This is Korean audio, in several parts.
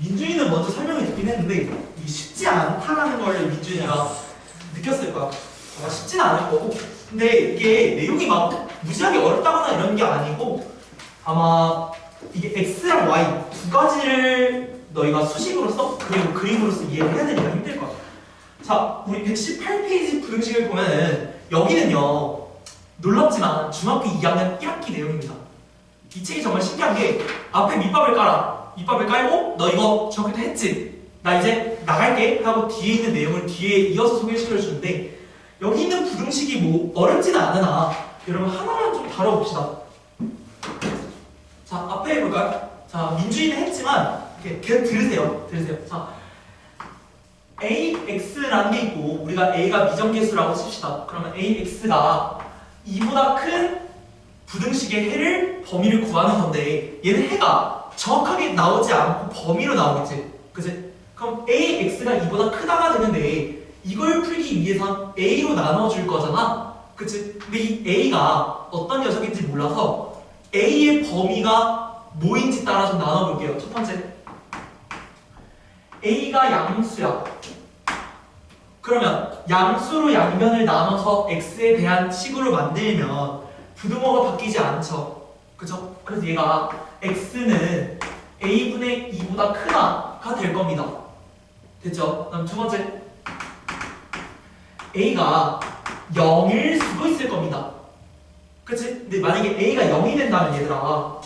민준이는 먼저 설명을 듣긴 했는데 이게 쉽지 않다라는 걸 민준이가 느꼈을 거야. 쉽지는 않을 거고. 근데 이게 내용이 막 무지하게 어렵다거나 이런 게 아니고 아마 이게 x랑 y 두 가지를 너희가 수식으로서 그리고 그림으로서 이해를 해야 되니까 힘들 거야. 자, 우리 118페이지 부등식을 보면은 여기는요 놀랍지만 중학교 2학년 1학기 내용입니다. 이 책이 정말 신기한 게 앞에 밑밥을 깔아. 밑밥을 깔고 너 이거 중학교 때 했지? 나 이제 나갈게 하고 뒤에 있는 내용을 뒤에 이어서 소개시켜 주는데 여기 있는 부등식이 뭐 어렵지는 않으나 여러분 하나만 좀 다뤄봅시다. 자, 앞에 해볼까요? 자, 민준이는 했지만 계속 들으세요. 자, AX라는 게 있고 우리가 A가 미정계수라고 칩시다. 그러면 AX가 2보다 큰 부등식의 해를 범위를 구하는 건데 얘는 해가 정확하게 나오지 않고 범위로 나오겠지. 그치? 그럼 AX가 2보다 크다가 되는데 이걸 풀기 위해선 A로 나눠줄 거잖아. 그치? 근데 이 A가 어떤 녀석인지 몰라서 A의 범위가 뭐인지 따라 좀 나눠볼게요. 첫 번째 A가 양수야. 그러면 양수로 양면을 나눠서 X에 대한 식으로 만들면 부등호가 바뀌지 않죠. 그쵸? 그래서 얘가 X는 A분의 2보다 크다가 될 겁니다. 됐죠? 그럼 두 번째 A가 0일 수도 있을 겁니다. 그치? 근데 만약에 A가 0이 된다면 얘들아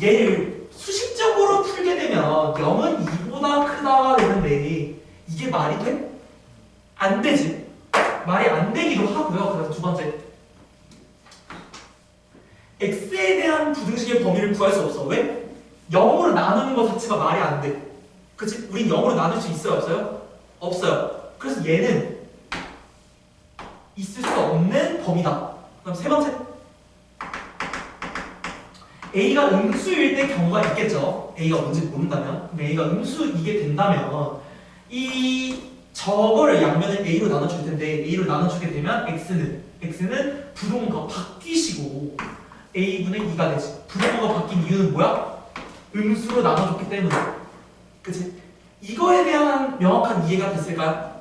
얘를 수식적으로 풀게 되면 0은 2보다 크다가 되는데 이게 말이 돼? 안 되지. 말이 안 되기도 하고요. 그래서 두 번째 X에 대한 부등식의 범위를 구할 수 없어. 왜? 0으로 나누는 것 자체가 말이 안 돼. 그치? 우린 0으로 나눌 수 있어요? 없어요? 없어요. 그래서 얘는 있을 수 없는 범위다. 그럼 세 번째 A가 음수일 때 경우가 있겠죠. A가 뭔지 모른다면. 그럼 A가 음수이게 된다면 저거를 양면을 A로 나눠줄 텐데 A로 나눠주게 되면 X는 부동호가 바뀌시고 A분의 2가 되지. 부동호가 바뀐 이유는 뭐야? 음수로 나눠줬기 때문에. 그치? 이거에 대한 명확한 이해가 됐을까요?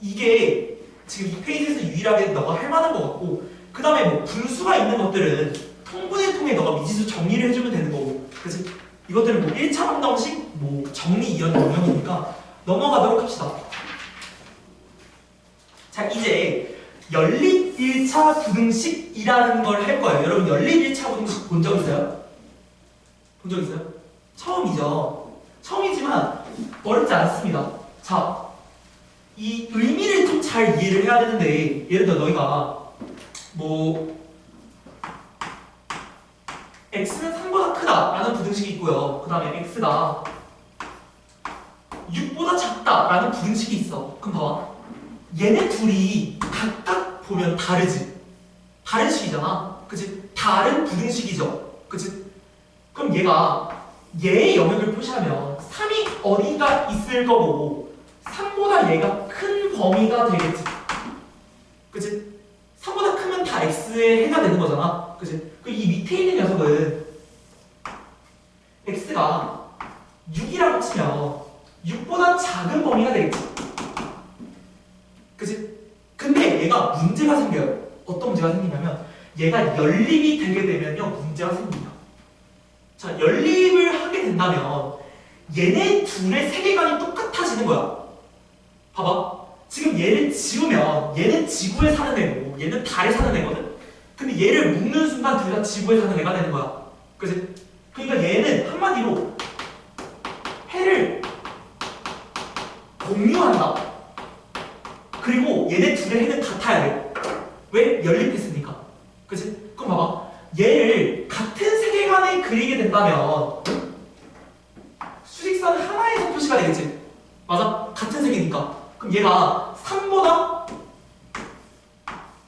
이게 지금 이 페이지에서 유일하게 너가 할 만한 것 같고 그 다음에 뭐 분수가 있는 것들은 통분을 통해 너가 미지수 정리를 해주면 되는 거고 그치? 이것들은 뭐 1차 방정식, 뭐 정리 이런 영역이니까 넘어가도록 합시다. 자, 이제 연립 1차 부등식이라는 걸 할 거예요. 여러분 연립 1차 부등식 본 적 있어요? 본 적 있어요? 처음이죠. 처음이지만 어렵지 않습니다. 자, 이 의미를 좀 잘 이해를 해야 되는데 예를 들어 너희가 뭐 x는 3보다 크다라는 부등식이 있고요. 그 다음에 x가 6보다 작다라는 부등식이 있어. 그럼 봐봐. 얘네 둘이 각각 보면 다르지. 다른 식이잖아. 그치? 다른 부등식이죠. 그치? 그럼 얘의 영역을 표시하면 3이 어디가 있을 거고 3보다 얘가 큰 범위가 되겠지. 그치? 3보다 크면 다 x의 해가 되는 거잖아. 그치? 이 밑에 있는 녀석은 x가 6이라고 치면 6보다 작은 범위가 되겠지. 그치? 근데 얘가 문제가 생겨요. 어떤 문제가 생기냐면 얘가 연립이 되게 되면요 문제가 생깁니다. 자, 연립을 하게 된다면 얘네 둘의 세계관이 똑같아지는 거야. 봐봐. 지금 얘를 지우면 얘는 지구에 사는 애고 얘는 달에 사는 애거든? 근데 얘를 묶는 순간 둘 다 지구에 사는 애가 되는 거야. 그치? 그러니까 얘는 한마디로 해를 공유한다. 그리고 얘네 둘의 해는 같아야 돼. 왜? 연립했으니까. 그치? 그럼 봐봐. 얘를 같은 세계관에 그리게 된다면 수직선 하나에서 표시가 되겠지? 맞아? 같은 세계니까. 그럼 얘가 3보다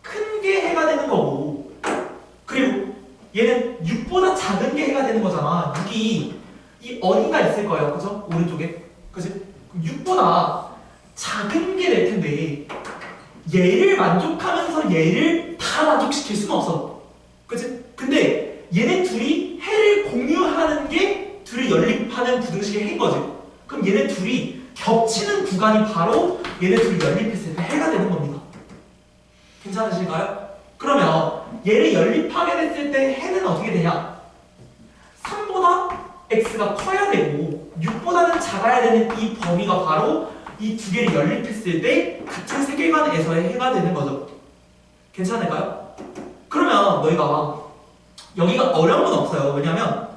큰 게 해가 되는 거고 그리고 얘는 6보다 작은 게 해가 되는 거잖아. 6이 이 어딘가 있을 거예요. 그죠? 오른쪽에. 그치? 그럼 6보다 작은 게 될 텐데 얘를 만족하면서 얘를 다 만족시킬 수는 없어. 그치? 근데 얘네 둘이 해를 공유하는 게 그럼 얘네 둘이 겹치는 구간이 바로 얘네 둘이 연립했을 때 해가 되는 겁니다. 괜찮으실까요? 그러면 얘를 연립하게 됐을 때 해는 어떻게 되냐? 3보다 x가 커야 되고 6보다는 작아야 되는 이 범위가 바로 이 두 개를 연립했을 때 같은 세계관에서의 해가 되는 거죠. 괜찮을까요? 그러면 너희가 여기가 어려운 건 없어요. 왜냐면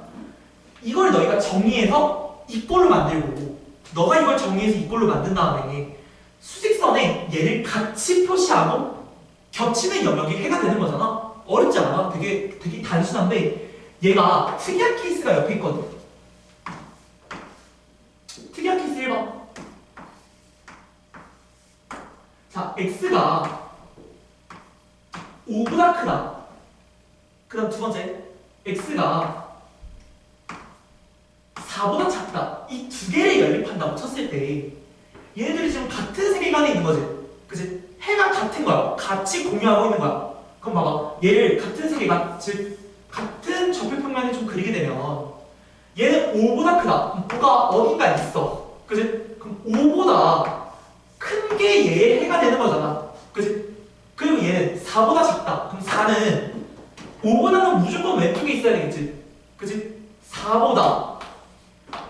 이걸 너희가 정리해서 이꼴로 만들고 너가 이걸 정리해서 이꼴로 만든 다음에 수직선에 얘를 같이 표시하고 겹치는 영역이 해가 되는 거잖아. 어렵지 않아. 되게 단순한데 얘가 특이한 케이스가 옆에 있거든. 특이한 케이스 1번. 자, x가 5보다 크다. 그 다음 두 번째, x가 4보다 작다. 이 두 개를 연립한다고 쳤을 때 얘네들이 지금 같은 세계관에 있는 거지. 그치? 해가 같은 거야. 같이 공유하고 있는 거야. 그럼 봐봐. 얘를 같은 세계관, 즉 같은 좌표평면을 좀 그리게 되면 얘는 5보다 크다. 5가 어딘가 있어. 그치? 그럼 5보다 큰 게 얘의 해가 되는 거잖아. 그치? 그리고 얘는 4보다 작다. 그럼 4는 5보다는 무조건 왼쪽에 있어야 되겠지. 그치? 4보다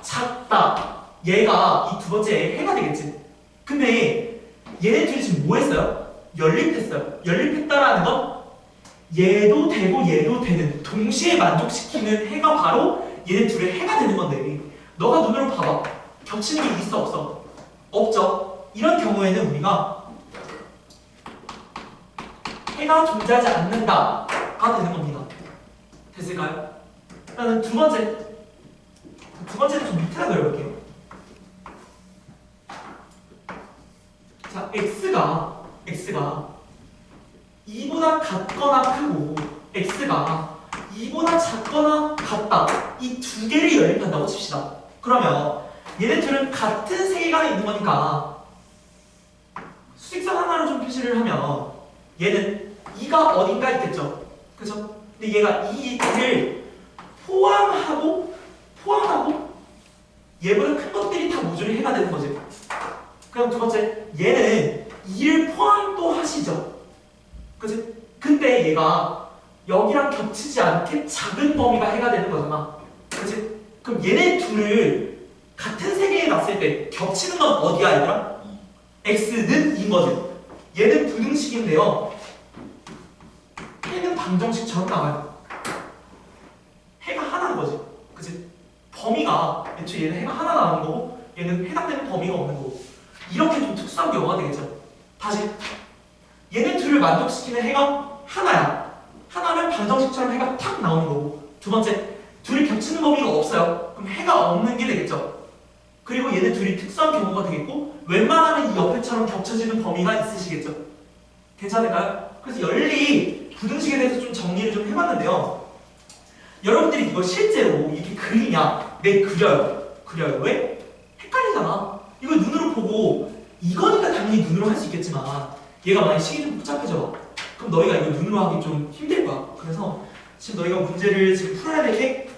작다. 얘가 이 두 번째 해가 되겠지. 근데 얘네 둘이 지금 뭐 했어요? 연립했어요. 연립했다라는 건 얘도 되고 얘도 되는, 동시에 만족시키는 해가 바로 얘네 둘의 해가 되는 건데 너가 눈으로 봐봐. 겹치는 게 있어 없어? 없죠. 이런 경우에는 우리가 해가 존재하지 않는다가 되는 겁니다. 됐을까요? 그다음 두 번째는 좀 밑에다 그려볼게요. 자, x가 2보다 같거나 크고 x가 2보다 작거나 같다. 이 두 개를 연립한다고 칩시다. 그러면 얘네 둘은 같은 세계관에 있는 거니까 수직선 하나로 좀 표시를 하면 얘는 2가 어딘가 있겠죠. 그죠? 근데 얘가 2를 포함하고 얘보다 큰 것들이 다 모듈이 해가 되는 거지. 그럼 두 번째, 얘는 2를 포함도 하시죠. 그치? 근데 얘가 여기랑 겹치지 않게 작은 범위가 해가 되는 거잖아. 그치? 그럼 얘네 둘을 같은 세계에 놨을 때 겹치는 건 어디야, 얘들아? x는 2인 거지. 얘는 분응식인데요. 해는 방정식처럼 나와요. 해가 하나인 거지. 그치? 범위가, 애초에 얘는 해가 하나 나오는 거고, 얘는 해당되는 범위가 없는 거고. 이렇게 좀 특수한 경우가 되겠죠. 다시. 얘네 둘을 만족시키는 해가 하나야. 하나면 방정식처럼 해가 탁 나오는 거고. 두 번째, 둘이 겹치는 범위가 없어요. 그럼 해가 없는 게 되겠죠. 그리고 얘네 둘이 특수한 경우가 되겠고, 웬만하면 이 옆에처럼 겹쳐지는 범위가 있으시겠죠. 괜찮을까요? 그래서 연리 부등식에 대해서 좀 정리를 좀 해봤는데요. 여러분들이 이거 실제로 이렇게 그리냐? 네, 그려요. 왜? 헷갈리잖아. 이거 눈으로 보고 이거니까 당연히 눈으로 할 수 있겠지만 얘가 만약 식이 좀 복잡해져. 그럼 너희가 이거 눈으로 하기 좀 힘들 거야. 그래서 지금 너희가 문제를 지금 풀어야 될 게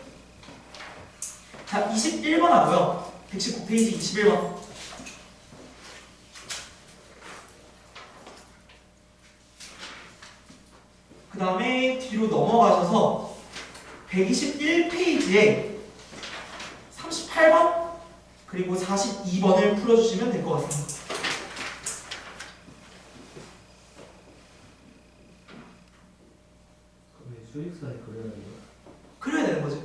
자, 21번 하고요. 119페이지 21번. 그 다음에 뒤로 넘어가셔서 121페이지에 38번 그리고 42번을 풀어주시면 될 것 같습니다. 그럼 왜 수익선을 그려야 돼요? 그려야 되는 거지.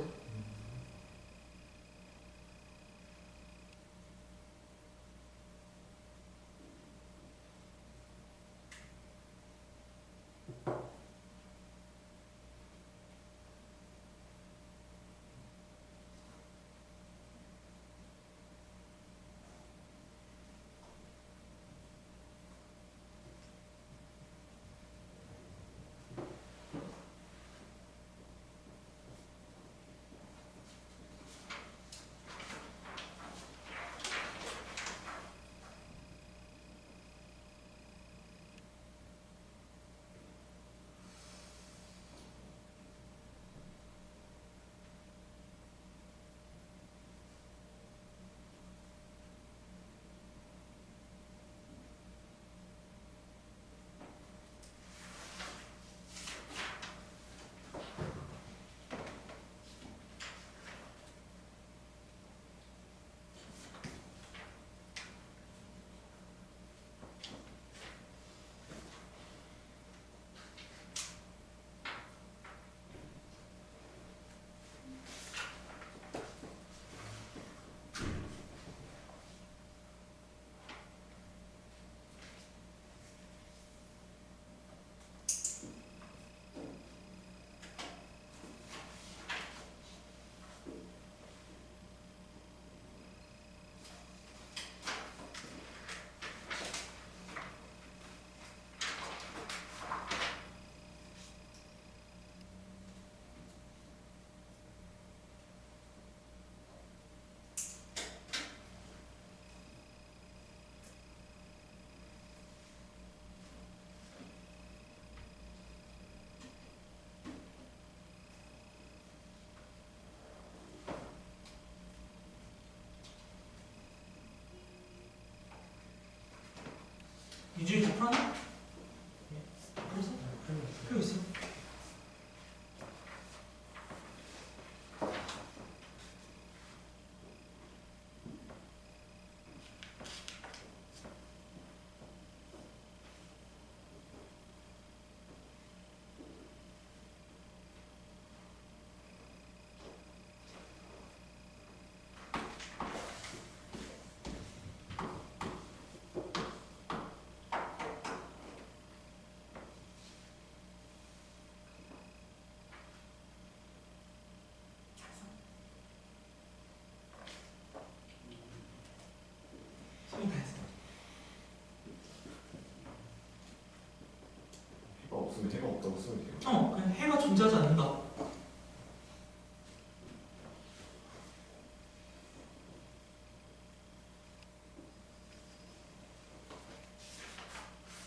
없으면 해가 없다고 쓰면 돼요. 그냥 해가 존재하지 않는다.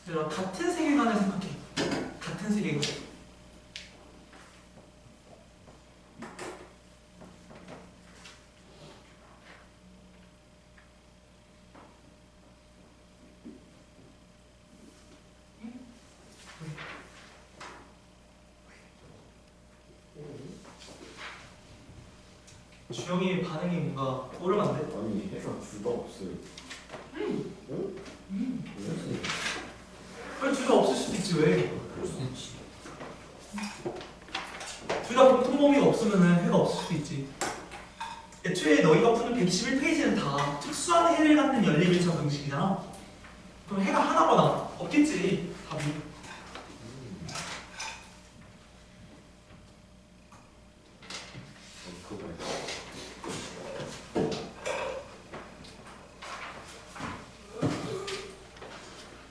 얘들아, 같은 세계관을 생각해. 같은 세계관. 주영이의 반응이 뭔가 오름한데? 아니 해가 둘 다 없어요. 응? 왜? 왜 둘 다 없을 수도 있지, 왜? 그럴 수 있지. 둘 다 공통범위가 없으면 해가 없을 수도 있지. 애초에 너희가 푸는 121페이지는 다 특수한 해를 갖는 연립일차 방식이잖아. 그럼 해가 하나거나 없겠지, 답이. 그거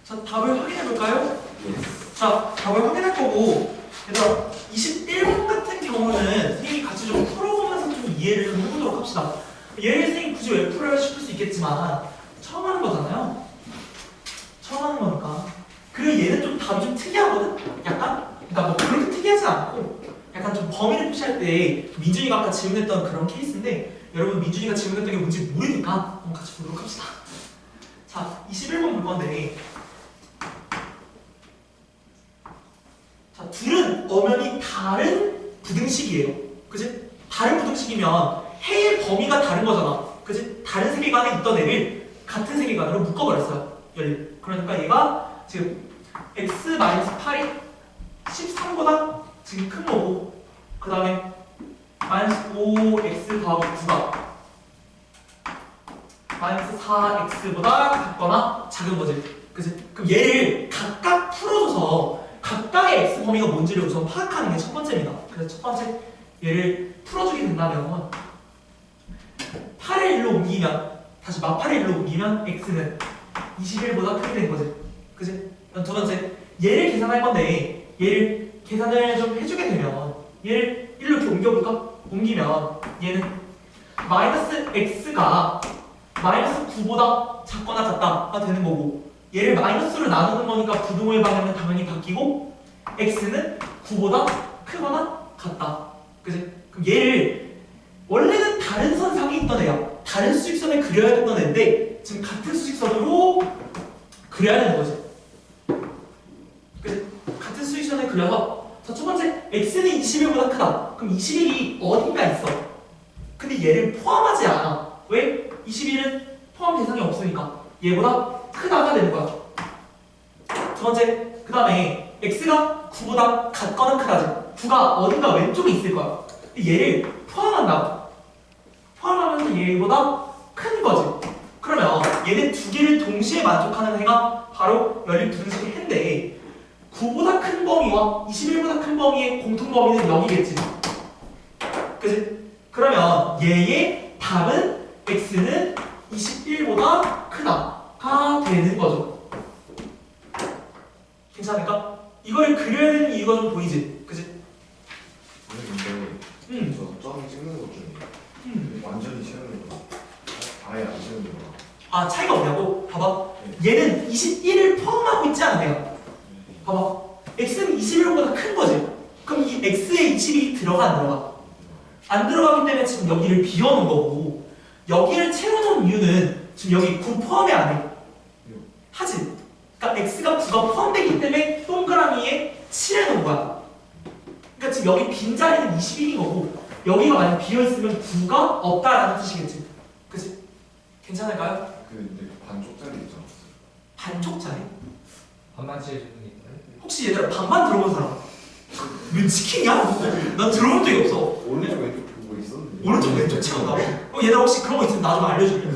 자, 답을 확인해 볼까요? 예스. 자, 답을 확인할 거고, 얘들아, 21번 같은 경우는 선생님이 같이 좀 풀어보면서 좀 이해를 좀 해보도록 합시다. 얘를 선생님 굳이 왜 풀어야 싶을 수 있겠지만, 처음 하는 거잖아요. 처음 하는 거니까. 그리고 얘는 좀 답이 좀 특이하거든? 약간? 그러니까 뭐 그렇게 특이하지 않고, 약간 좀 범위를 표시할 때 민준이가 아까 질문했던 그런 케이스인데, 여러분 민준이가 질문했던 게 뭔지 모르니까 한번 같이 보도록 합시다. 자, 21번 볼 건데, 자, 둘은 엄연히 다른 부등식이에요. 그지? 다른 부등식이면 해의 범위가 다른 거잖아. 그지? 다른 세계관에 있던 애를 같은 세계관으로 묶어버렸어요. 그러니까 얘가 지금 x-8이 13보다 지금 큰 거고, 그 다음에 -5x 더하기 9가 -4x보다 같거나 작은 거지. 그지? 그럼 얘를 각각 풀어줘서 각각의 x 범위가 뭔지를 우선 파악하는 게 첫 번째입니다. 그래서 첫 번째, 얘를 풀어주게 된다면 8을 1로 옮기면, 다시 마8을 1로 옮기면 x는 21보다 크게 되는 거지. 그지? 두 번째, 얘를 계산할 건데 얘를 계산을 좀 해주게 되면 얘를 1로 이렇게 옮겨볼까? 옮기면 얘는 마이너스 x가 마이너스 9보다 작거나 같다가 되는 거고, 얘를 마이너스로 나누는 거니까 부등호의 방향은 당연히 바뀌고 x는 9보다 크거나 같다. 그지? 그럼 얘를 원래는 다른 선상에 있던 애야. 다른 수직선을 그려야 됐던 애인데 지금 같은 수직선으로 그려야 되는 거지. 그지? 같은 수직선을 그려서, 자, 첫 번째 x는 21보다 크다. 그럼 21이 어딘가 있어. 근데 얘를 포함하지 않아. 왜? 21은 포함 대상이 없으니까 얘보다 크다가 되는 거야. 두 번째, 그 다음에 x가 9보다 같거나 크다지. 9가 어딘가 왼쪽에 있을 거야. 근데 얘를 포함한다고. 포함하면서 얘보다 큰 거지. 그러면 얘네 두 개를 동시에 만족하는 해가 바로 연립 부등식의 해인데, 9보다 큰 범위와 21보다 큰 범위의 공통 범위는 여기겠지. 그지? 그러면 얘의 답은 x는 21보다 크다가 되는 거죠. 괜찮을까? 이걸 그려야 되는 이유가 좀 보이지? 그지? 근데 저 점 찍는 것 중에 완전히 채우는 거 아예 안 채우는 거. 아, 차이가 뭐냐고? 봐봐. 얘는 21을 포함하고 있지 않아요. 봐봐. x는 21보다 큰 거지. 그럼 이 x에 21이 들어가 안 들어가? 안 들어가기 때문에 지금 여기를 비워놓은 거고, 여기를 채워놓은 이유는 지금 여기 9 포함이 안 해. 하지. 그러니까 x가 9가 포함되기 때문에 동그라미에 칠해놓은 거야. 그러니까 지금 여기 빈자리는 21인 거고, 여기가 만약 비어있으면 9가 없다라는 뜻이겠지. 그치? 괜찮을까요? 근데 반쪽짜리 있잖아. 반쪽짜리? 반만 칠해주는 게 있나요? 혹시 얘들아 반반 들어본 사람? 왜 치킨이야? 난 들어본 적이 없어. 오른쪽 왼쪽 그거 있었는데. 오른쪽 왼쪽 채운다고? 얘들아 혹시 그런 거 있으면 나 좀 알려줄게.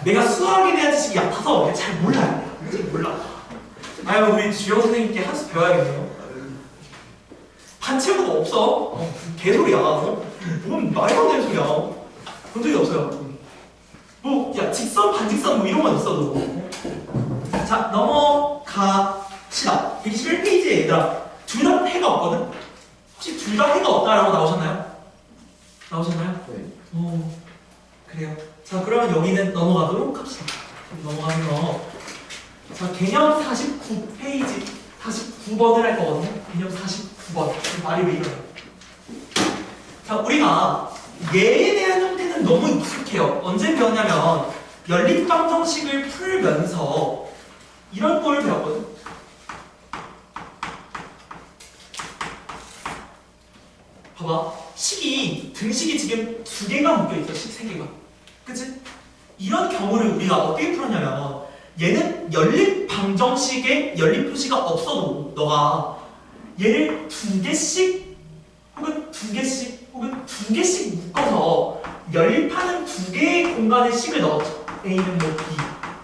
내가 수학에 대한 지식이 얕아서 잘 몰라요. 잘 몰라. 아유, 우리 주영 선생님께 한 수 배워야겠네요. 반 채우는 거 없어. 개소리야. 뭔 말도 안 되는 소리야. 본 적이 없어요. 뭐, 야, 직선, 반직선 뭐 이런 건 있어도. 자, 넘어갑시다. 121페이지에 얘들아. 둘 다 해가 없거든? 혹시 둘 다 해가 없다라고 나오셨나요? 나오셨나요? 네. 오, 그래요. 자, 그러면 여기는 넘어가도록 합시다. 넘어가면서 자, 개념 49페이지 49번을 할 거거든요. 개념 49번. 말이 왜 이러냐. 자, 우리가 얘에 대한 형태는 너무 익숙해요. 언제 배웠냐면 연립방정식을 풀면서 이런 걸 배웠거든. 봐봐. 식이 등식이 지금 두 개가 묶여있어. 식 세 개가. 그치? 이런 경우를 우리가 어떻게 풀었냐면 얘는 연립방정식에 연립표시가 없어도 너가 얘를 두 개씩 혹은 두 개씩 혹은 두 개씩 묶어서 연립하는 두 개의 공간에 식을 넣었죠. A는 뭐 B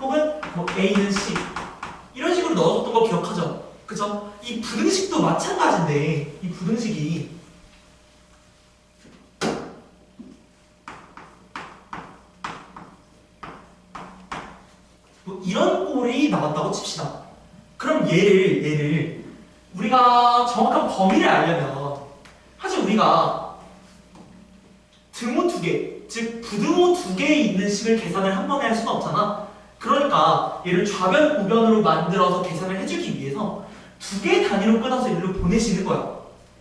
혹은 뭐 A는 C 이런 식으로 넣어줬던 거 기억하죠? 그죠? 이 부등식도 마찬가지인데 이 부등식이 뭐 이런 꼴이 나왔다고 칩시다. 그럼 얘를 우리가 정확한 범위를 알려면 사실 우리가 등호 두 개, 즉 부등호 두 개에 있는 식을 계산을 한 번에 할 수는 없잖아. 그러니까 얘를 좌변, 우변으로 만들어서 계산을 해주기 위해서 두 개의 단위로 끊어서 일로 보내시는 거야.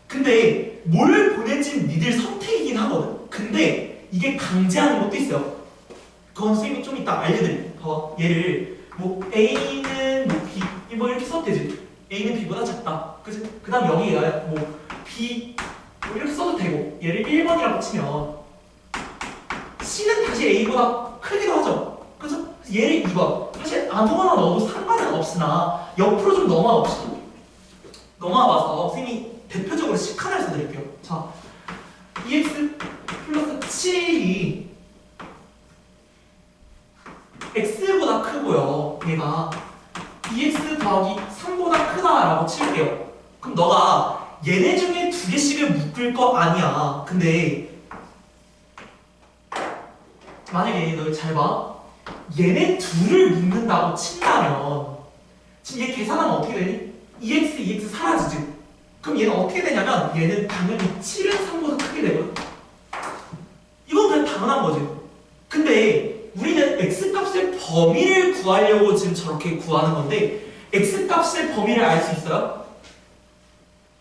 근데 뭘 보낼지는 니들 선택이긴 하거든. 근데 이게 강제하는 것도 있어요. 그건 쌤이 좀 이따 알려드릴게요. 봐봐. 얘를 뭐 A는 뭐 B 뭐 이렇게 써도 되지. A는 B보다 작다. 그치? 그 다음 여기에 뭐 B 뭐 이렇게 써도 되고 얘를 1번이라고 치면 C는 다시 A보다 크기도 하죠. 그죠? 얘를 2번. 사실 아무거나 넣어도 상관은 없으나 옆으로 좀 넘어가 봅시다. 넘어와봐서 선생님이 대표적으로 식 하나를 써드릴게요. 자, EX 플러스 7이 x보다 크고요. 얘가 2x 더하기 3보다 크다라고 칠게요. 그럼 너가 얘네 중에 두 개씩을 묶을 거 아니야. 근데 만약에 너 잘 봐. 얘네 둘을 묶는다고 친다면 지금 얘 계산하면 어떻게 되니? 2x 사라지지. 그럼 얘는 어떻게 되냐면 얘는 당연히 7은 3보다 크게 되거든. 이건 그냥 당연한 거지. 근데 우리는 x값의 범위를 구하려고 지금 저렇게 구하는 건데 x값의 범위를 알 수 있어요?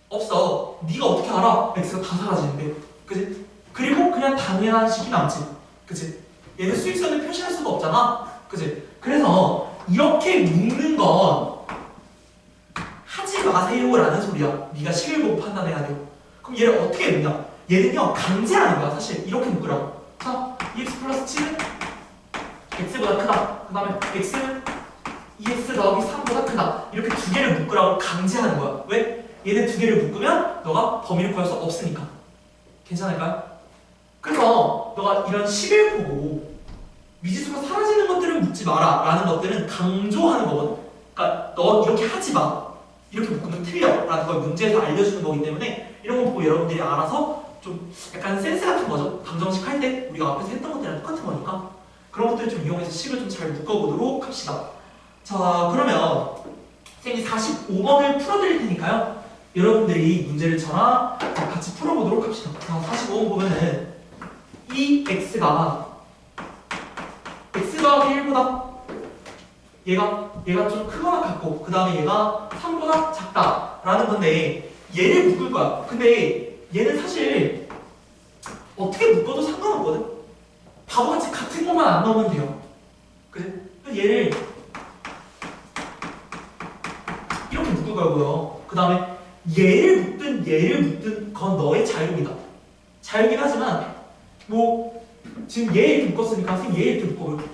없어. 네가 어떻게 알아? x가 다 사라지는데. 그치? 그리고 그냥 당연한 식이 남지. 그치? 얘는 수익선을 표시할 수가 없잖아. 그치? 그래서 이렇게 묶는 건 하지 마세요라는 소리야. 네가 식을 보고 판단해야 돼요. 그럼 얘를 어떻게 묶냐? 얘는요 강제하는 거야. 사실 이렇게 묶으라고. 자, 2x 플러스 7은 x보다 크다. 그 다음에 x는 2x 더하기 3보다 크다. 이렇게 두 개를 묶으라고 강제하는 거야. 왜? 얘네 두 개를 묶으면 너가 범위를 구할 수 없으니까. 괜찮을까요? 그래서 너가 이런 식을 보고 미지수가 사라지는 것들을 묶지 마라 라는 것들은 강조하는 거거든. 그러니까 너 이렇게 하지 마. 이렇게 묶으면 틀려 라는 걸 문제에서 알려주는 거기 때문에 이런 거 보고 여러분들이 알아서 좀 약간 센스 같은 거죠. 방정식 할 때 우리가 앞에서 했던 것들이랑 똑같은 거니까 그런 것들을 좀 이용해서 식을 좀 잘 묶어보도록 합시다. 자, 그러면 선생님이 45번을 풀어드릴 테니까요. 여러분들이 문제를 저랑 같이 풀어보도록 합시다. 자, 45번 보면은 이 x가 x 더하기 1보다 얘가 좀 크거나 같고 그 다음에 얘가 3보다 작다라는 건데 얘를 묶을 거야. 근데 얘는 사실 어떻게 묶어도 상관없거든. 바보같이 같은 것만 안 넣으면 돼요. 그래? 얘를 이렇게 묶을 거고요. 그 다음에 얘를 묶든 그건 너의 자유입니다. 자유긴 하지만 뭐 지금 얘 이렇게 묶었으니까 선생님 얘 이렇게 묶어볼게요.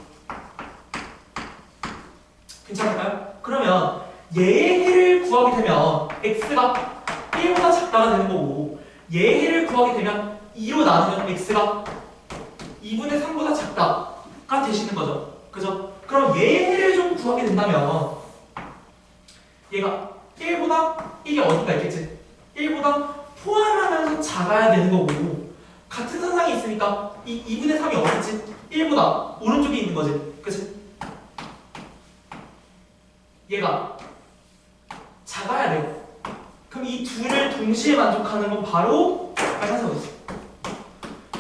괜찮을까요? 그러면 얘의 해를 구하게 되면 x가 1보다 작다가 되는 거고 얘의 해를 구하게 되면 2로 나누면 x가 2분의 3보다 작다가 되시는 거죠. 그죠? 그럼 얘의 해를 좀 구하게 된다면 얘가 1보다 1이 어딘가 있겠지? 1보다 포함하면서 작아야 되는 거고 같은 선상이 있으니까 이 2분의 3이 어딨지? 1보다 오른쪽에 있는 거지. 그치? 얘가 작아야 돼요. 그럼 이 둘을 동시에 만족하는 건 바로 빨간색이지.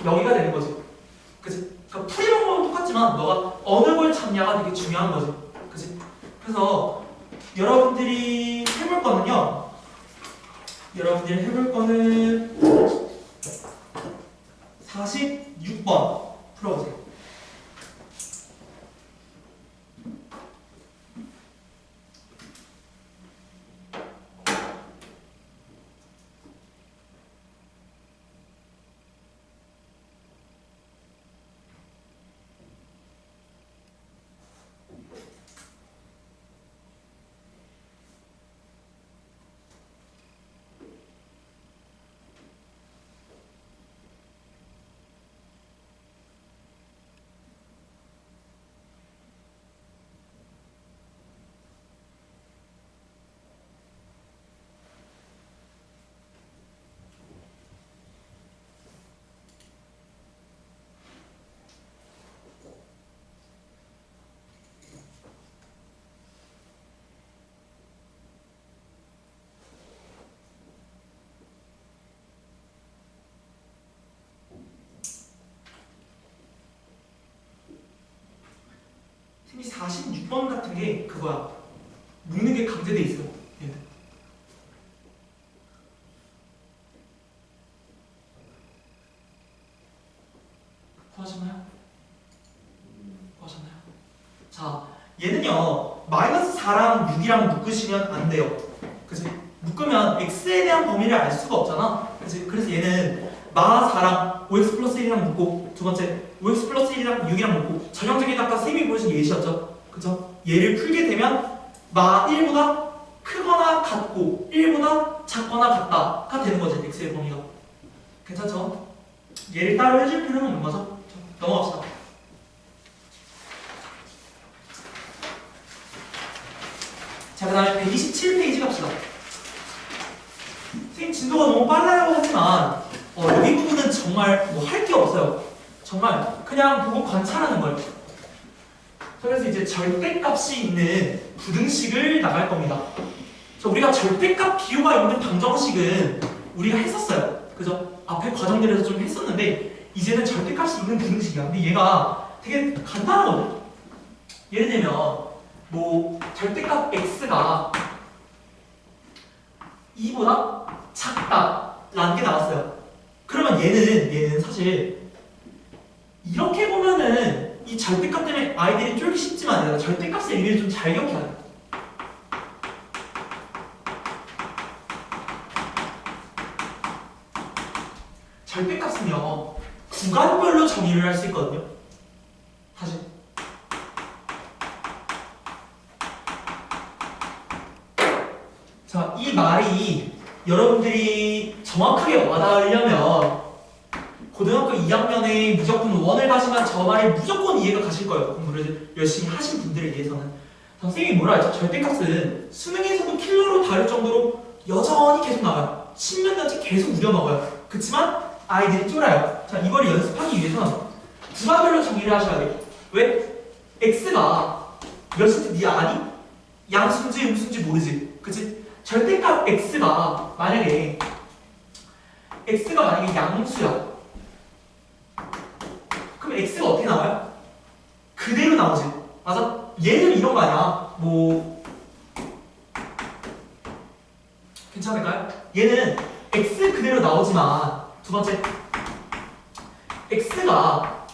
여기가 되는 거지. 그치? 그러니까 풀이 방법은 똑같지만 너가 어느 걸 찾냐가 되게 중요한 거지. 그치? 그래서 여러분들이 해볼 거는요. 여러분들이 해볼 거는 46번 풀어보세요. 이 46번 같은 게 그거야. 묶는 게 강제돼 있어요. 얘는. 구하셨나요? 구하셨나요? 자, 얘는요. 마이너스 4랑 6이랑 묶으시면 안 돼요. 그치? 묶으면 x에 대한 범위를 알 수가 없잖아. 그치? 그래서 얘는 마 4랑 5x 플러스 1이랑 묶고 두 번째 5x 플러스 1이랑 6이랑 묶고 전형적인 아까 쌤이 보여준 예시였죠. 그죠? 얘를 풀게 되면 마 1보다 크거나 같고 1보다 작거나 같다가 되는 거지. x의 범위가. 괜찮죠? 얘를 따로 해줄 필요는 없는 거죠. 자, 넘어갑시다. 자, 그 다음에 127페이지 갑시다. 선생님 진도가 너무 빨라요 하지만 여기 부분은 정말 뭐 할 게 없어요. 정말 그냥 보고 관찰하는 거예요. 그래서 이제 절대값이 있는 부등식을 나갈 겁니다. 그래서 우리가 절대값 비호가 있는 방정식은 우리가 했었어요. 그죠? 앞에 과정들에서 좀 했었는데 이제는 절대값이 있는 부등식이야. 근데 얘가 되게 간단하거든. 예를 들면 뭐 절대값 x가 2보다 작다라는 게 나왔어요. 그러면 얘는 사실 이렇게 보면은 이 절대값 때문에 아이들이 쫄기 쉽지만 내가 절대값의 의미를 좀 잘 기억해야 돼. 절대값은요 구간별로 정의를 할 수 있거든요. 다시 자, 이 말이 여러분들이 정확하게 와닿으려면 고등학교 2학년에 무조건 원을 가시면 저 말이 무조건 이해가 가실 거예요. 공부를 열심히 하신 분들에 의해서는. 선생님이 뭐라 했죠? 절대값은 수능에서도 킬러로 다룰 정도로 여전히 계속 나와요. 10년 년째 계속 우려먹어요. 그치만 아이들이 쫄아요. 자, 이걸 연습하기 위해서는 구간별로 정의를 하셔야 돼요. 왜? x가 몇인지 니 아니? 양수인지 음수인지 모르지. 그치? 절대값 x가 만약에 양수야. 그럼 x가 어떻게 나와요? 그대로 나오지. 맞아? 얘는 이런 거 아니야. 뭐 괜찮을까요? 얘는 x 그대로 나오지만 두 번째 x가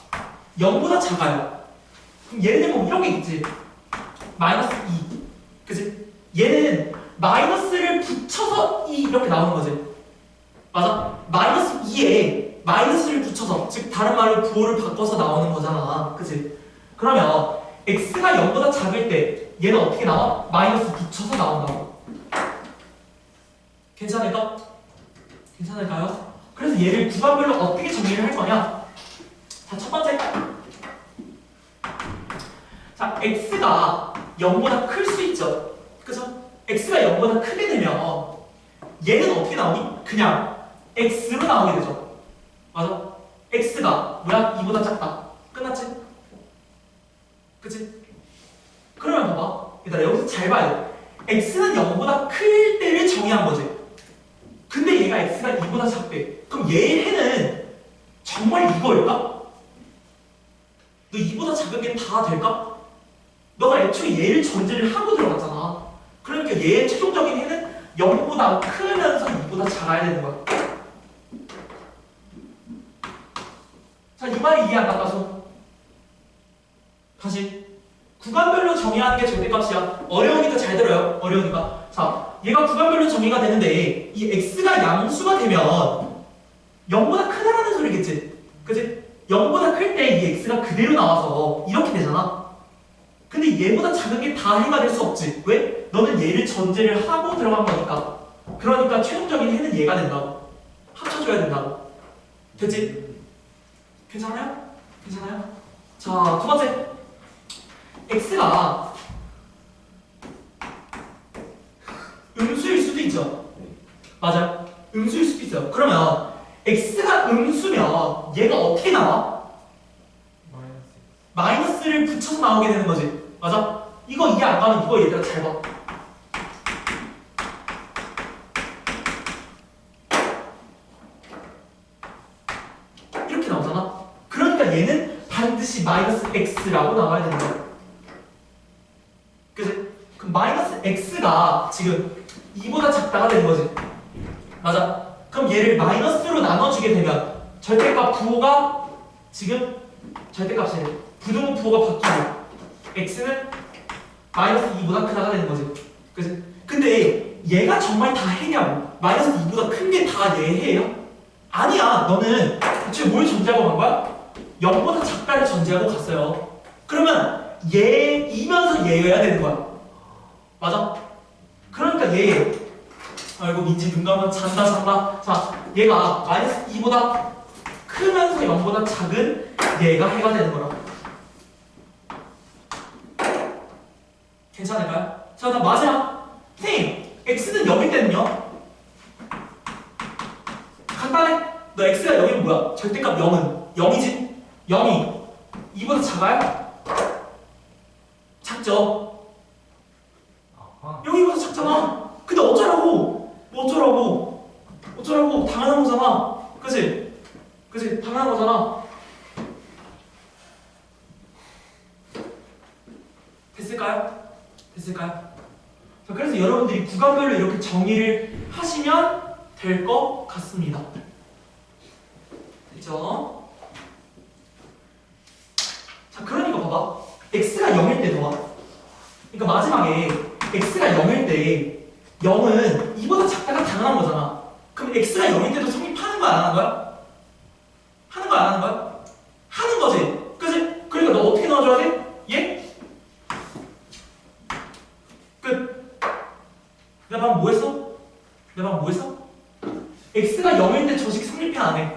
0보다 작아요. 그럼 예를 들면 이런 게 있지. 마이너스 2. 그치? 얘는 마이너스를 붙여서 2 이렇게 나오는 거지. 맞아? 마이너스 2에 마이너스를 붙여서, 즉 다른 말로 부호를 바꿔서 나오는 거잖아. 그치? 그러면 x가 0보다 작을 때 얘는 어떻게 나와? 마이너스 붙여서 나온다고. 괜찮을까? 괜찮을까요? 그래서 얘를 구간별로 어떻게 정리를 할 거냐? 자, 첫 번째. 자, x가 0보다 클 수 있죠. 그죠? x가 0보다 크게 되면 얘는 어떻게 나오니? 그냥 x로 나오게 되죠. 맞아? x가 뭐야? 2보다 작다. 끝났지? 그치? 그러면 봐봐. 얘들아 여기서 잘 봐야 돼. x는 0보다 클 때를 정의한 거지. 얘가 x가 2보다 작대. 그럼 얘의 해는 정말 이거일까? 너 2보다 작은 게 다 될까? 너가 애초에 얘를 전제를 하고 들어갔잖아. 그러니까 얘의 최종적인 해는 0보다 크면서 2보다 작아야 되는 거야. 자, 이 말이 이해 안 가서 다시 구간별로 정의하는 게 절대값이야. 어려우니까 잘 들어요. 어려우니까. 자, 얘가 구간별로 정의가 되는데 이 x가 양수가 되면 0보다 크다라는 소리겠지. 그치? 0보다 클 때 이 x가 그대로 나와서 이렇게 되잖아. 근데 얘보다 작은 게 다 해가 될 수 없지. 왜? 너는 얘를 전제를 하고 들어간 거니까. 그러니까 최종적인 해는 얘가 된다고. 합쳐줘야 된다고. 됐지? 괜찮아요? 괜찮아요? 자, 두 번째. x가 음수일 수도 있죠. 맞아요. 음수일 수도 있어요. 그러면 x가 음수면 얘가 어떻게 나와? 마이너스를 붙여서 나오게 되는 거지. 맞아? 이거 이해 안 가면 이거 얘들아 잘 봐. 이렇게 나오잖아. 그러니까 얘는 반드시 마이너스 x라고 나와야 되는 거야. 그치? 그럼 마이너스 x가 지금 2보다 작다가 되는 거지. 맞아? 그럼 얘를 마이너스로 나눠주게 되면 절대값 부호가 지금 절대값이 부등호 부호가 바뀌고 x는 마이너스 2보다 크다가 되는 거지. 그치? 근데 얘가 정말 다 해냐고. 마이너스 2보다 큰 게 다 얘 해요? 아니야. 너는 지금 뭘 전제하고 간 거야? 0보다 작다를 전제하고 갔어요. 그러면 얘이면서 얘여야 되는 거야. 맞아? 그러니까 얘 아이고 민지 눈 감으면 잔다. 자, 얘가 마이너스 2보다 크면서 0보다 작은 얘가 해가 되는 거라. 괜찮을까요? 자, 그다음 마지막. 선생님, x는 0일 때는요? 간단해. 너 x가 0이면 뭐야? 절대값 0은 0이지? 0이 2보다 작아요? 작죠? 아하. 0이보다 작잖아. 근데 어쩌라고? 뭐 어쩌라고? 어쩌라고? 당연한 거잖아. 그치? 그치? 당연한 거잖아. 됐을까요? 됐을까요? 자, 그래서 여러분들이 구간별로 이렇게 정의를 하시면 될 것 같습니다. 됐죠? 자, 그러니까 봐봐. x가 0일 때 더봐. 그러니까 마지막에 x가 0일 때 0은 2보다 작다가 당연한 거잖아. 그럼 x가 0일 때도 성립하는 거야, 안 하는 거야? 하는 거야, 안 하는 거야? 하는 거지. 그치? 그러니까 너 어떻게 넣어줘야 돼? 얘? 끝. 내가 방금 뭐 했어? 내가 방금 뭐 했어? x가 0일 때 저식 성립해 안 해?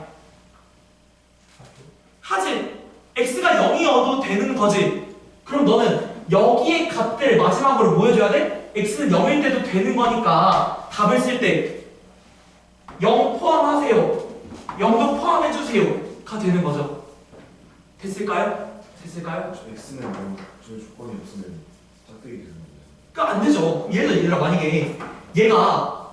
하지. x가 0이어도 되는 거지. 그럼 너는 여기의 값들 마지막으로 뭐 해줘야 돼? x는 0일 때도 되는 거니까 답을 쓸 때 0 포함하세요. 0도 포함해주세요가 되는 거죠. 됐을까요? 됐을까요? 저 x는 저 조건이 없으면 짝대기 되는 거예요. 그러니까 안 되죠. 예를 들어 얘들아 만약에 얘가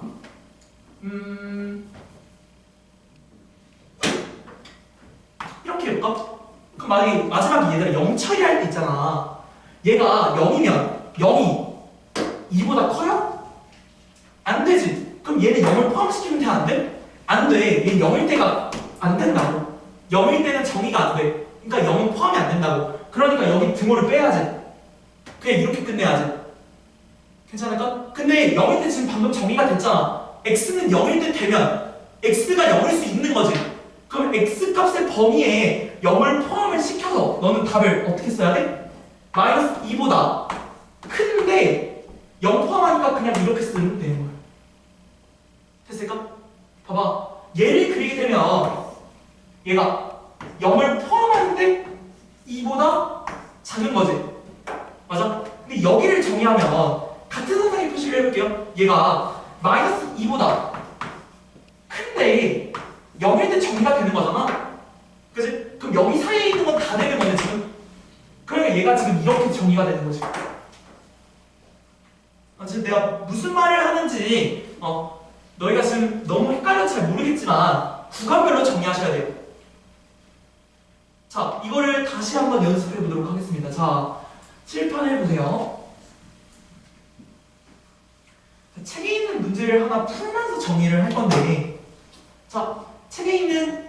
이렇게 해볼까? 그럼 만약에 마지막에 얘들아 0 처리할 때 있잖아. 얘가 0이면 0이 2보다 커요? 안 되지. 그럼 얘는 0을 포함시키면 돼? 안 돼? 안 돼. 얘는 0일 때가 안 된다고. 0일 때는 정의가 안 돼. 그러니까 0은 포함이 안 된다고. 그러니까 여기 등호를 빼야지. 그냥 이렇게 끝내야지. 괜찮을까? 근데 0일 때 지금 방금 정의가 됐잖아. x는 0일 때 되면 x가 0일 수 있는 거지. 그럼 x 값의 범위에 0을 포함을 시켜서 너는 답을 어떻게 써야 돼? 마이너스 2보다 큰데 0 포함하니까 그냥 이렇게 쓰면 되는 거야. 됐을까? 봐봐. 얘를 그리게 되면 얘가 0을 포함하는데 2보다 작은 거지. 맞아? 근데 여기를 정의하면 같은 상상의 표시를 해볼게요. 얘가 마이너스 2보다 큰데 0일 때 정의가 되는 거잖아. 그치? 그럼 여기 사이에 있는 건 다 되는 거네 지금. 그러니까 얘가 지금 이렇게 정의가 되는 거지. 지금 내가 무슨 말을 하는지 너희가 지금 너무 헷갈려서 잘 모르겠지만 구간별로 정리하셔야 돼요. 자, 이거를 다시 한번 연습해 보도록 하겠습니다. 자, 칠판을 보세요. 자, 책에 있는 문제를 하나 풀면서 정리를 할 건데, 자, 책에 있는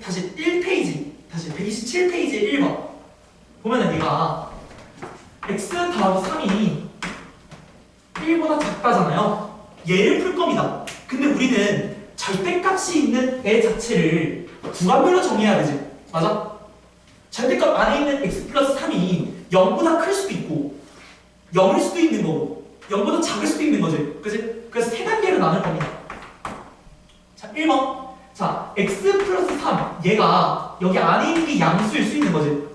다시 1페이지, 다시 127페이지 1번 보면은 얘가 x 더하기 3이 1보다 작다잖아요. 얘를 풀 겁니다. 근데 우리는 절대값이 있는 애 자체를 구간별로 정리해야 되지. 맞아? 절대값 안에 있는 x 플러스 3이 0보다 클 수도 있고 0일 수도 있는 거고 0보다 작을 수도 있는 거지. 그치? 그래서 세 단계로 나눌 겁니다. 자, 1번. 자, x 플러스 3 얘가 여기 안에 있는 게 양수일 수 있는 거지.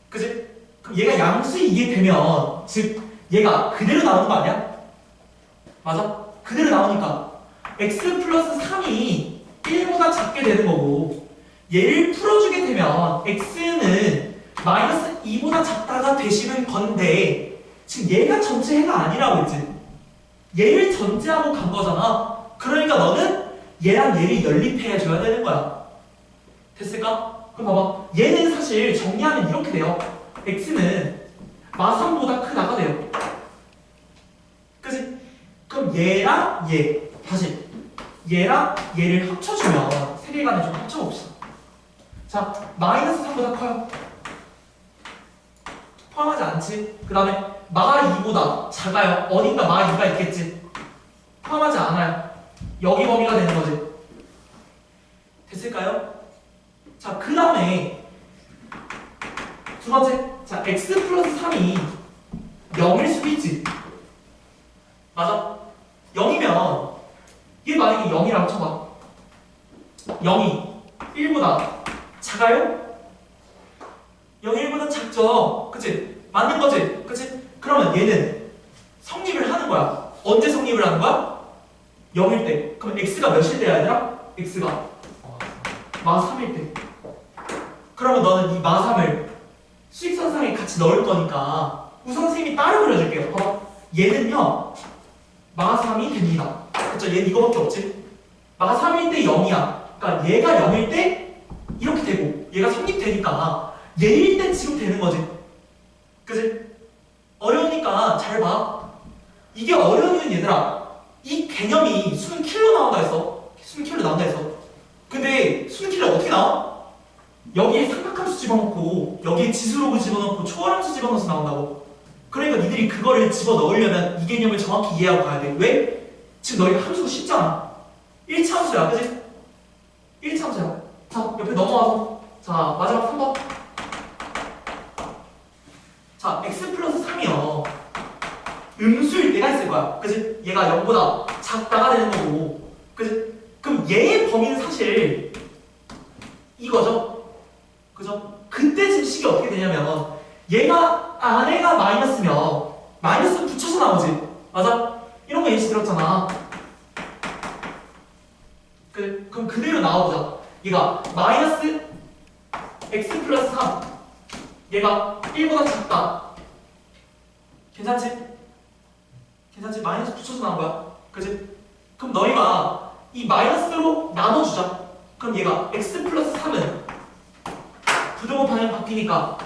그치? 그럼 얘가 양수이게 되면 즉 얘가 그대로 나오는 거 아니야? 맞아? 그대로 나오니까 x 플러스 3이 1보다 작게 되는 거고 얘를 풀어주게 되면 x는 마이너스 2보다 작다가 되시는 건데 지금 얘가 전체 해가 아니라고 했지. 얘를 전제하고 간 거잖아. 그러니까 너는 얘랑 얘를 연립해 줘야 되는 거야. 됐을까? 그럼 봐봐. 얘는 사실 정리하면 이렇게 돼요. x는 마3보다 크다가 돼요. 그치? 그럼 얘랑 얘 다시 얘랑 얘를 합쳐주면 세계관을 좀 합쳐봅시다. 자, 마이너스 3보다 커요. 포함하지 않지? 그 다음에 마2보다 작아요. 어딘가 마2가 있겠지? 포함하지 않아요. 여기 범위가 되는 거지. 됐을까요? 자, 그 다음에 두 번째. 자, x 플러스 3이 0일 수도 있지. 맞아? 0이면 얘 만약에 0이라고 쳐봐. 0이 1보다 작아요? 0이 1보다 작죠? 그치? 맞는 거지? 그치? 그러면 얘는 성립을 하는 거야. 언제 성립을 하는 거야? 0일 때. 그럼 x가 몇일 때야 얘들아? x가 마3일 때. 그러면 너는 이 마3을 수직선상에 같이 넣을 거니까 우선 선생님이 따로 그려줄게요. 봐봐. 얘는요 마3이 됩니다. 그쵸? 얘는 이거밖에 없지? 마3일 때 0이야. 그러니까 얘가 0일 때 이렇게 되고 얘가 성립되니까 얘일 때 지금 되는 거지. 그치? 어려우니까 잘 봐. 이게 어려운 이유는 얘들아 이 개념이 수능 킬로 나온다 했어. 수능 킬로 나온다 했어. 근데 수능 킬로 어떻게 나와? 여기에 삼각함수 집어넣고 여기에 지수로그 집어넣고 초월함수 집어넣어서 나온다고. 그러니까 니들이 그거를 집어넣으려면 이 개념을 정확히 이해하고 가야 돼. 왜? 지금 너희가 함수가 쉽잖아. 1차 함수야. 그치? 1차 함수야. 자, 옆에 넘어와서 자, 마지막 3번. 자, x 플러스 3이요. 음수일 때가 있을 거야. 그치? 얘가 0보다 작다가 되는 거고. 그치? 그럼 얘의 범위는 사실 이거죠? 그죠? 그때 지금 식이 어떻게 되냐면 얘가 아래가 마이너스면 마이너스 붙여서 나오지. 맞아? 이런 거 예시 들었잖아. 그럼 그대로 나와보자. 얘가 마이너스 x 플러스 3 얘가 1보다 작다. 괜찮지? 괜찮지? 마이너스 붙여서 나온 거야. 그치? 그럼 너희가 이 마이너스로 나눠주자. 그럼 얘가 x 플러스 3은 부등호 방향 바뀌니까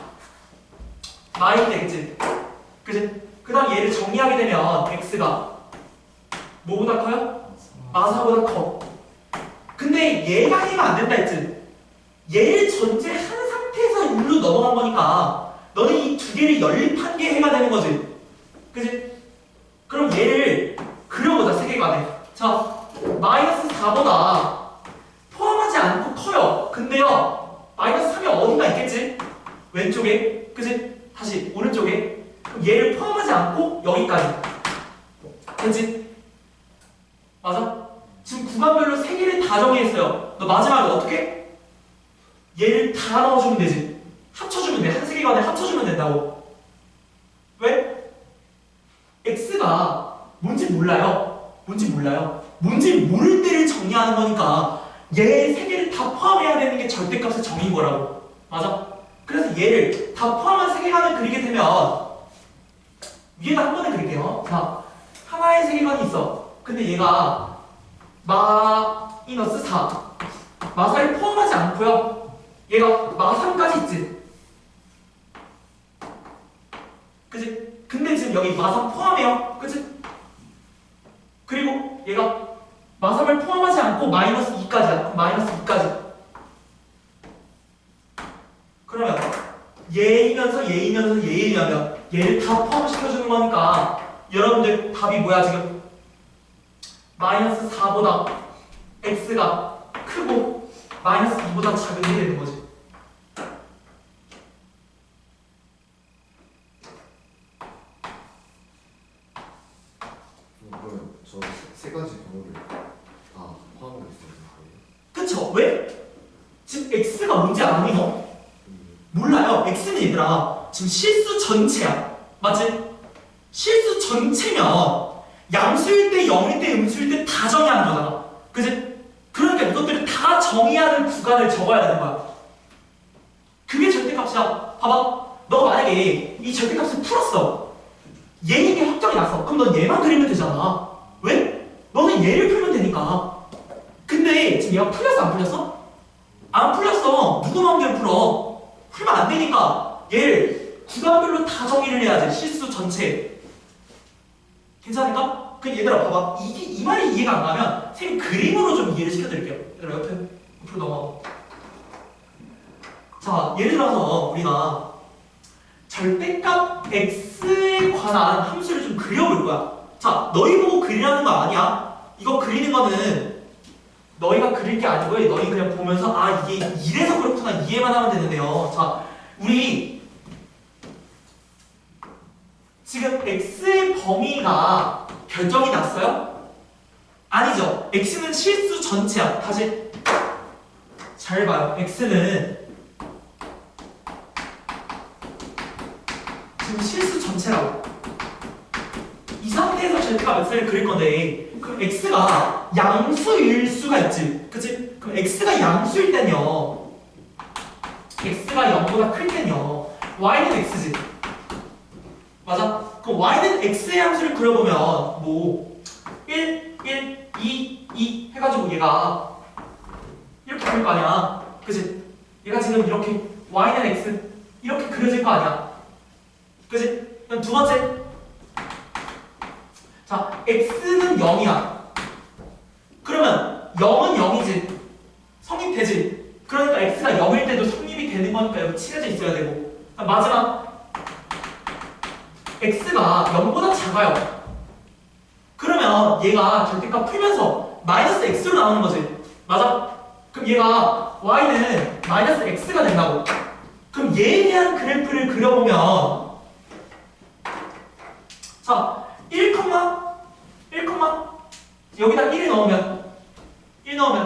마이너스 되겠지? 그치? 그 다음 얘를 정리하게 되면 x가 뭐보다 커요? 마4보다 커. 근데 얘가 해가 안 된다 했지? 얘를 전제한 상태에서 일로 넘어간 거니까 너는 이 두 개를 연립한 게 해가 되는 거지. 그치? 그럼 얘를 그려보자. 세계관에. 자, 마이너스 4보다 포함하지 않고 커요. 근데요 마이너스 3이 어딘가 있겠지? 왼쪽에. 그치? 다시 오른쪽에. 그럼 얘를 포함하지 않고 여기까지. 됐지? 맞아? 지금 구간별로 3개를 다 정리했어요. 너 마지막에 어떻게? 얘를 다 넣어주면 되지. 합쳐주면 돼. 한 세계관에 합쳐주면 된다고. 왜? x가 뭔지 몰라요. 뭔지 몰라요. 뭔지 모를 때를 정리하는 거니까 얘 3개를 다 포함해야 되는 게 절대값의 정의인 거라고. 맞아? 그래서 얘를 다 포함한 세계관을 그리게 되면 위에다 한 번에 그릴게요. 자, 하나의 세계관이 있어. 근데 얘가 마이너스 4 마4를 포함하지 않고요. 얘가 마3까지 있지. 그치? 근데 지금 여기 마3 포함해요. 그치? 그리고 얘가 마3을 포함하지 않고 마이너스 2까지야. 마이너스 2까지. 그러면 얘이면서 얘이면서 얘이면 얘를 다 포함시켜주는 거니까 여러분들 답이 뭐야 지금? 마이너스 4보다 x가 크고 마이너스 2보다 작은 게 되는 거지. 그러면 저 세 가지 경우를 다 포함하고 있어요. 그쵸? 왜? 지금 x가 뭔지 아니 너? 몰라요. x는 얘들아 지금 실수 전체야. 맞지? 실수 전체면 양수일 때, 0일 때, 음수일 때 다 정의하는 거잖아. 그치? 그러니까 이것들을 다 정의하는 구간을 적어야 되는 거야. 그게 절대값이야. 봐봐. 너가 만약에 이 절대값을 풀었어. 얘인 게 확정이 났어. 그럼 넌 얘만 그리면 되잖아. 왜? 너는 얘를 풀면 되니까. 근데 지금 얘가 풀렸어 안 풀렸어? 안 풀렸어. 누구 마음대로 풀어. 풀면 안 되니까 얘를 구간별로 다 정의를 해야지. 실수 전체. 괜찮을까? 그 얘들아 봐봐. 이 말이 이해가 안 가면 선생님 그림으로 좀 이해를 시켜드릴게요. 얘들아 옆으로 넘어가. 자 예를 들어서 우리가 절대값 x에 관한 함수를 좀 그려볼 거야. 자 너희 보고 그리라는 거 아니야. 이거 그리는 거는 너희가 그릴 게 아니고요. 너희 그냥 보면서 아 이게 이래서 그렇구나 이해만 하면 되는데요. 자 우리 지금 x의 범위가 결정이 났어요? 아니죠. x는 실수 전체야. 다시 잘 봐요. x는 지금 실수 전체라고. 이 상태에서 절대값 x를 그릴 건데 그럼 x가 양수일 수가 있지. 그치? 그럼 x가 양수일 땐요 x가 0보다 클 땐요 y는 x지. 맞아? 그럼 y는 x의 함수를 그려보면 뭐 1, 1, 2, 2 해가지고 얘가 이렇게 그릴 거 아니야. 그치? 얘가 지금 이렇게 y는 x 이렇게 그려질 거 아니야. 그치? 그럼 두 번째 자 x는 0이야. 그러면 0은 0이지. 성립되지. 그러니까 x가 0일 때도 성립이 되는 거니까 여기 칠해져 있어야 되고. 마지막 x가 0보다 작아요. 그러면 얘가 절대값 풀면서 마이너스 x로 나오는 거지. 맞아? 그럼 얘가 y는 마이너스 x가 된다고. 그럼 얘에 대한 그래프를 그려보면 자 1, 1, 여기다 1 넣으면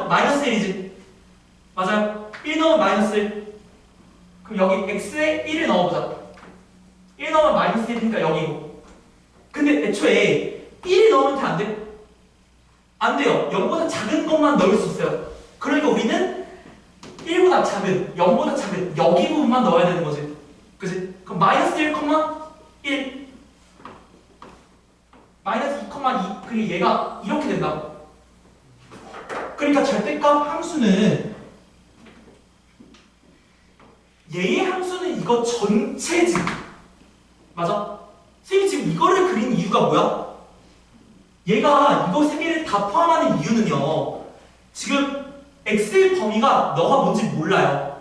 마이너스 1이지. 맞아요? 1 넣으면 마이너스 1. 그럼 여기 x에 1을 넣어보자. 1 넣으면 마이너스 1이니까 0이고. 근데 애초에 1 넣으면 돼? 안 돼? 안 돼요. 0보다 작은 것만 넣을 수 있어요. 그러니까 우리는 1보다 작은, 0보다 작은 여기 부분만 넣어야 되는 거지. 그치? 그럼 마이너스 1,1 마이너스 2,2 그리고 얘가 이렇게 된다고. 그러니까 절대값 함수는 얘의 함수는 이거 전체지. 맞아? 선생님이 지금 이거를 그린 이유가 뭐야? 얘가 이거 세 개를 다 포함하는 이유는요. 지금 x의 범위가 너가 뭔지 몰라요.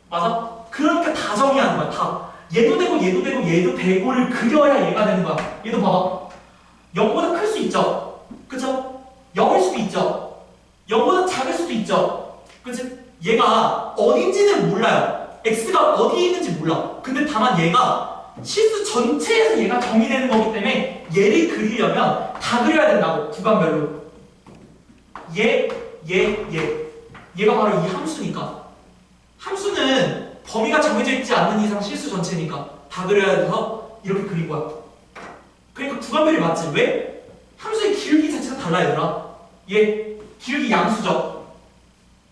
맞아? 그러니까 다 정의하는 거야. 다. 얘도 되고 얘도 되고 얘도 되고를 그려야 얘가 되는 거야. 얘도 봐봐. 0보다 클 수 있죠? 그쵸? 0일 수도 있죠? 0보다 작을 수도 있죠? 그치? 얘가 어딘지는 몰라요. x가 어디에 있는지 몰라. 근데 다만 얘가 실수 전체에서 얘가 정의되는 거기 때문에 얘를 그리려면 다 그려야 된다고. 구간별로. 얘가 바로 이 함수니까. 함수는 범위가 정해져 있지 않는 이상 실수 전체니까 다 그려야 돼서 이렇게 그린 거야. 그러니까 구간별이 맞지. 왜? 함수의 기울기 자체가 달라 얘들아. 얘 기울기 양수죠.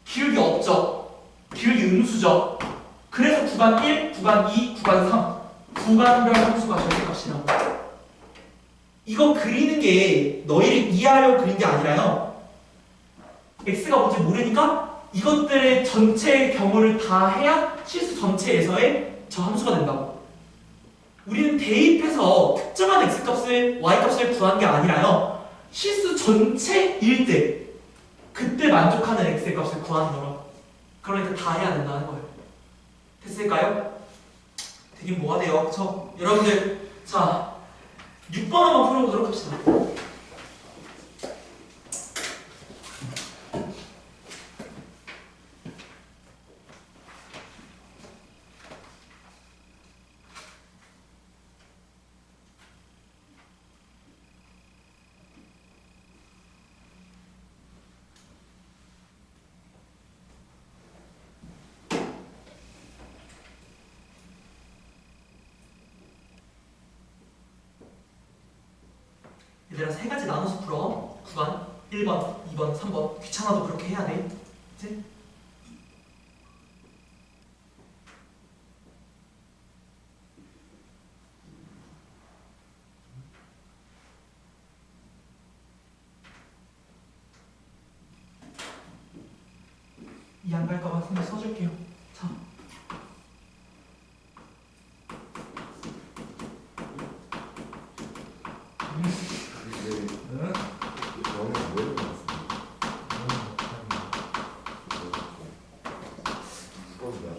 기울기 없죠. 기울기 음수죠. 그래서 구간 1, 구간 2, 구간 3 구간별 함수가 절대값이라고. 이거 그리는 게 너희를 이해하려고 그린 게 아니라요. x가 뭔지 모르니까 이것들의 전체 경우를 다 해야 실수 전체에서의 저 함수가 된다고. 우리는 대입해서 특정한 x값을 y값을 구한 게 아니라요. 실수 전체일 때 그때 만족하는 x의 값을 구하는 거라고. 그러니까 다 해야 된다는 거예요. 됐을까요? 되긴 뭐가 돼요? 그쵸? 여러분들 자 6번 한번 풀어보도록 합시다. 얘들아 세 가지 나눠서 풀어. 구간 1번, 2번, 3번. 귀찮아도 그렇게 해야 돼. 그치? 이 안 갈까봐 선물 써줄게요. 자. 이제 응? 너무 왜 그러셨어요? 꺼지다.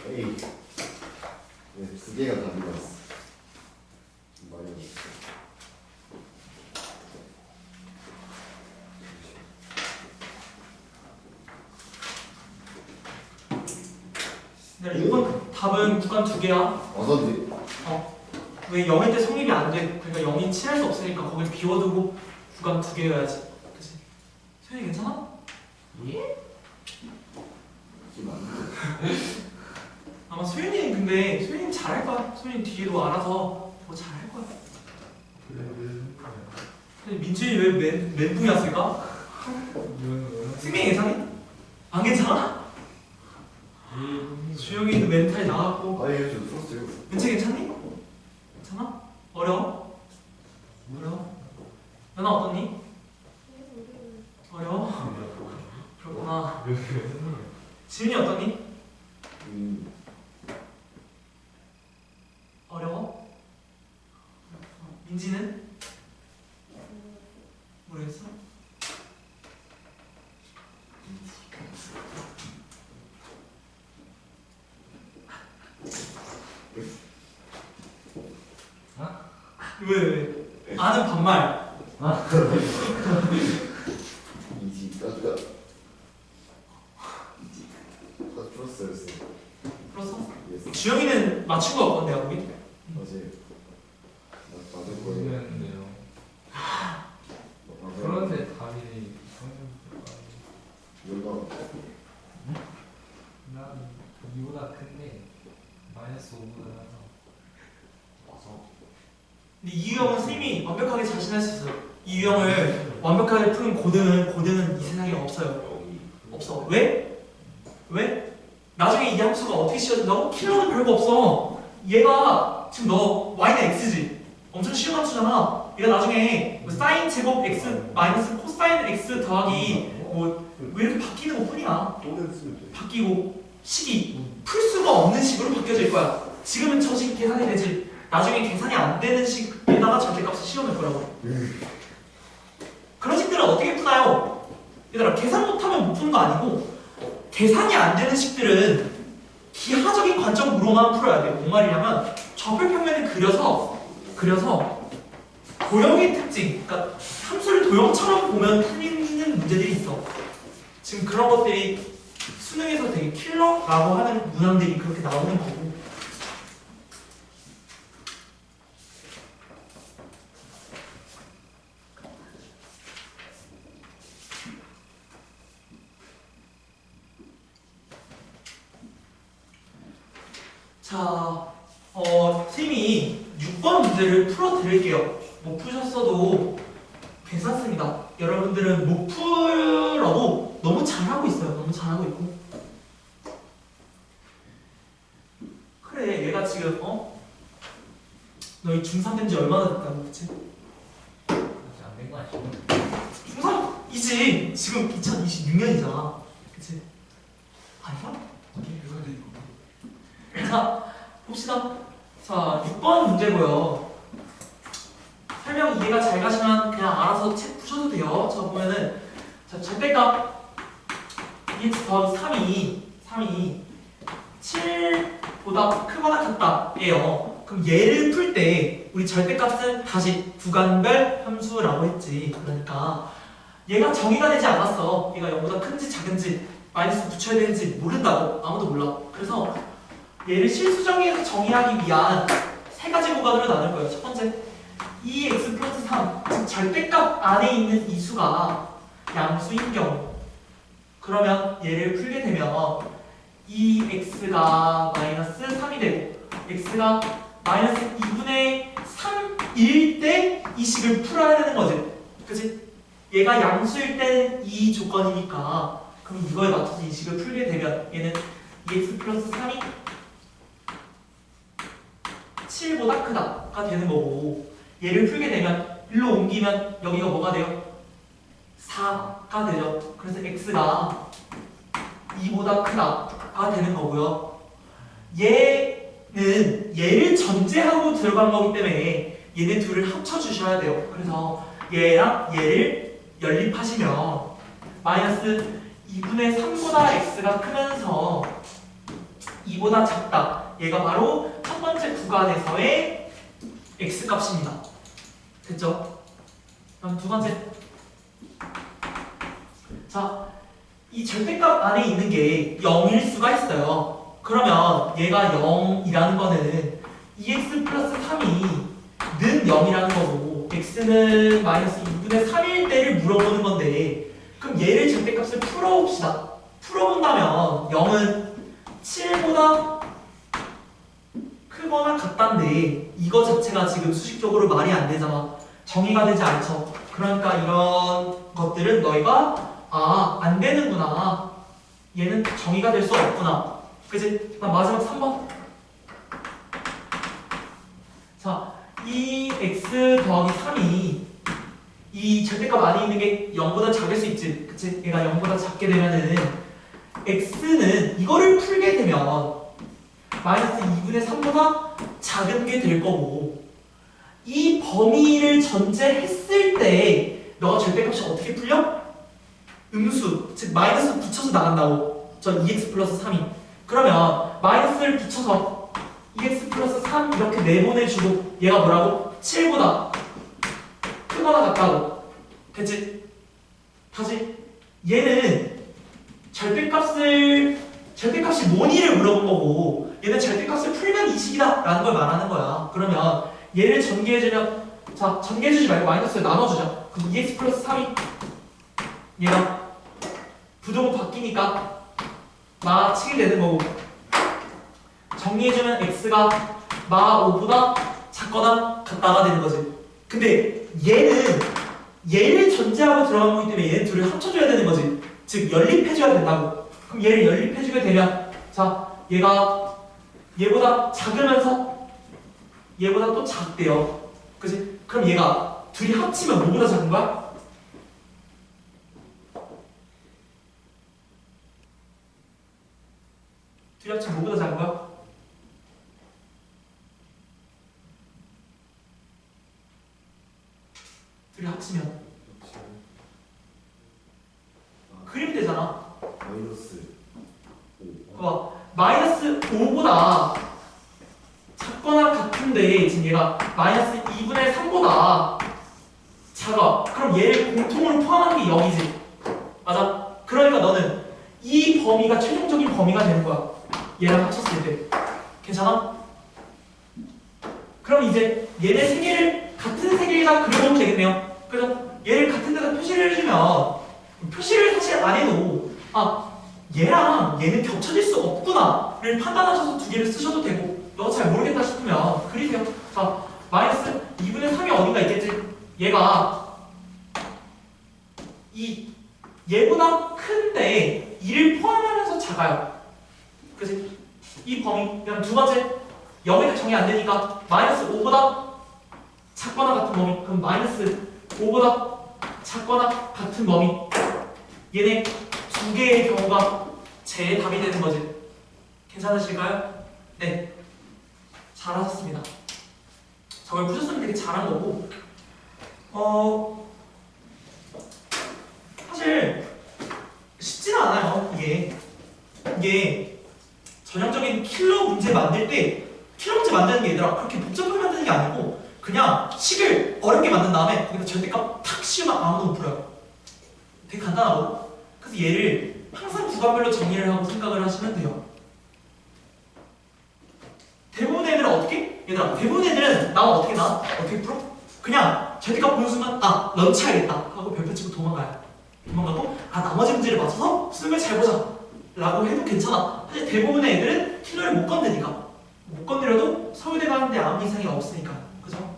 에이, 네, 두 개가 답이었어. 많이 어렵어. 네, 6번 답은 구간 2개야. 어떤지? 왜 0일 때 성립이 안 돼? 그러니까 0이 칠할 수 없으니까 거길 비워두고 구간 2개여야지. 그치? 소연이 괜찮아? 예? 기만. 아마 소연이 근데 소연이 잘할 거야. 소연이 뒤에도 알아서 뭐 잘할 거야. 근데 민준이 왜 멘붕이었을까? 승민이 괜찮니? 안 괜찮아? 주영이도 멘탈 나갔고. 아니, 저 풀었어요. 은채 괜찮니? 괜찮아? 어려워? 어려워? 연아 어떻니? 어려워? 그렇구나. 지민이 어떻니? 어려워? 민지는? 모르겠어? 왜? 아는 반말. 이지, 따뜻하. 이지. 다 풀었어요, 쌤. 풀었어? 예스. 주영이는 맞춘 거 없던데 여기? 맞아요. 맞을 거예요. 모르겠는데요. 맞아요. 그런데 답이 이거 난 2보다 큰데 마이너스 5보다 나서 맞아. 근데 이 유형은 선생님이 완벽하게 자신할 수 있어요. 이 유형을 완벽하게 푸는 고등은 이 세상에 없어요. 없어. 왜? 왜? 나중에 이 함수가 어떻게 씌워진다고? 킬러는 별거 없어. 얘가 지금 너 y는 x지. 엄청 쉬운 함수잖아. 얘가 나중에 뭐 사인 제곱 x 마이너스 코사인 x 더하기 뭐 이렇게 바뀌는 것 뿐이야. 또 냈으면 돼. 바뀌고 식이 풀 수가 없는 식으로 바뀌어질 거야. 지금은 저 식 계산이 되지. 나중에 계산이 안 되는 식에다가 절대값을 씌워낼 거라고. 그런 식들은 어떻게 푸나요? 얘들아, 계산 못하면 못 푸는 거 아니고 계산이 안 되는 식들은 기하적인 관점으로만 풀어야 돼. 뭔 말이냐면 좌표평면을 그려서 도형의 특징, 그러니까 함수를 도형처럼 보면 풀리는 문제들이 있어. 지금 그런 것들이 수능에서 되게 킬러라고 하는 문항들이 그렇게 나오는 거고. 자, 선생님이 6번 문제를 풀어드릴게요. 못 푸셨어도 괜찮습니다. 여러분들은 못 풀어도 너무 잘하고 있어요. 너무 잘하고 있고. 그래, 얘가 지금 너희 중3 된 지 얼마나 됐다고, 그치? 아직 안 된 거 아시죠? 중3이지. 지금 2026년이잖아. 그치? 아니야? 자, 봅시다. 자, 6번 문제고요. 설명 이해가 잘 가시면 그냥 알아서 책 푸셔도 돼요. 저 보면은 자, 절대값 2x 더하기 3이 7보다 크거나 같다예요. 그럼 얘를 풀 때 우리 절대값은 다시 구간별 함수라고 했지. 그러니까 얘가 정의가 되지 않았어. 얘가 0보다 큰지 작은지 마이너스 붙여야 되는지 모른다고. 아무도 몰라. 그래서 얘를 실수정의에서 정의하기 위한 세 가지 구간으로 나눌 거예요. 첫 번째, 2x 플러스 3, 즉 절대값 안에 있는 이 수가 양수인 경우. 그러면 얘를 풀게 되면 2x가 마이너스 3이 되고 x가 마이너스 2분의 3일 때 이 식을 풀어야 되는 거지. 그치? 얘가 양수일 때는 이 조건이니까 그럼 이거에 맞춰서 이 식을 풀게 되면 얘는 2x 플러스 3이 7보다 크다가 되는 거고, 얘를 풀게 되면 일로 옮기면 여기가 뭐가 돼요? 4가 되죠. 그래서 x가 2보다 크다가 되는 거고요. 얘는 얘를 전제하고 들어간 거기 때문에 얘네 둘을 합쳐주셔야 돼요. 그래서 얘랑 얘를 연립하시면 마이너스 2분의 3보다 x가 크면서 2보다 작다. 얘가 바로 첫 번째 구간에서의 x값입니다. 됐죠? 그럼 두 번째. 자, 이 절대값 안에 있는 게 0일 수가 있어요. 그러면 얘가 0이라는 거는 2x 플러스 3이 는 0이라는 거고 x는 마이너스 2분의 3일 때를 물어보는 건데, 그럼 얘를 절대값을 풀어봅시다. 풀어본다면 0은 7보다 크거나 같단데 이거 자체가 지금 수식적으로 말이 안 되잖아. 정의가 되지 않죠. 그러니까 이런 것들은 너희가 안 되는구나. 얘는 정의가 될 수 없구나. 그치? 마지막 3번. 자, 이 x 더하기 3이 이 절대값 안에 있는 게 0보다 작을 수 있지. 그치? 얘가 0보다 작게 되면은 x는 이거를 풀게 되면 마이너스 2분의 3보다 작은 게 될 거고, 이 범위를 전제했을 때 너가 절대값이 어떻게 풀려? 음수, 즉 마이너스 붙여서 나간다고. 저 2x 플러스 3이. 그러면 마이너스를 붙여서 2x 플러스 3 이렇게 내보내주고 얘가 뭐라고? 7보다 크거나 같다고. 됐지? 다시 얘는 절대값이 뭐니를 물어본 거고, 얘는 절대값을 풀면 이 식이다 라는 걸 말하는 거야. 그러면 얘를 전개해주면, 자, 전개해주지 말고 마이너스를 나눠주자. 그럼 2x 플러스 3이 얘가 부동은 바뀌니까 마 7이 되는 거고, 정리해주면 x가 마 5보다 작거나 같다가 되는 거지. 근데 얘를 전제하고 들어간 거기 때문에 얘네 둘을 합쳐줘야 되는 거지. 즉 연립해줘야 된다고. 그럼 얘를 연립해주게 되면, 자, 얘가 얘보다 작으면서 얘보다 또 작대요. 그치? 그럼 얘가 둘이 합치면 뭐보다 작은 거야? 둘이 합치면 뭐보다 작은 거야? 둘이 합치면 그림이 되잖아. 마이너스 5. 봐봐. 마이너스 5보다 작거나 같은데 지금 얘가 마이너스 2분의 3보다 작아. 그럼 얘를 공통으로 포함하는 게 0이지. 맞아? 그러니까 너는 이 범위가 최종적인 범위가 되는 거야. 얘랑 합쳤을 때. 괜찮아? 그럼 이제 얘네 세 개를 같은 세 개에다 그려놓으면 되겠네요. 그래서 얘를 같은 데다 표시를 해주면 표시를 사실 안 해도 얘랑 얘는 겹쳐질 수 없구나를 판단하셔서 두 개를 쓰셔도 되고 너가 잘 모르겠다 싶으면 그리세요. 자, 마이너스 2분의 3이 어딘가 있겠지? 얘가 얘보다 큰데 2를 포함하면서 작아요. 그치? 이 범위. 그럼 두 번째 0이 정이 안 되니까 마이너스 5보다 작거나 같은 범위. 그럼 마이너스 5보다 작거나 같은 범위. 얘네 두 개의 경우가 제 답이 되는 거지. 괜찮으실까요? 네. 잘하셨습니다. 저걸 푸셨으면 되게 잘한 거고, 사실 쉽지는 않아요. 이게 전형적인 킬러 문제 만들 때 킬러 문제 만드는 게 얘들아 그렇게 복잡하게 만드는 게 아니고 그냥 식을 어렵게 만든 다음에 거기다 절대값 탁 씌우면 아무도 못 풀어요. 되게 간단하거든. 그래서 얘를 항상 구간별로 정리를 하고 생각을 하시면 돼요. 대부분의 애들은 어떻게? 얘들아 대부분의 애들은 나와 어떻게 나? 어떻게 풀어? 그냥 절대값 보는 순간 런치해야겠다 하고 별표 치고 도망가고 나머지 문제를 맞춰서 수능을 잘 보자 라고 해도 괜찮아. 사실 대부분의 애들은 킬러를 못 건드니까. 못 건드려도 서울대 가는데 아무 이상이 없으니까. 그죠?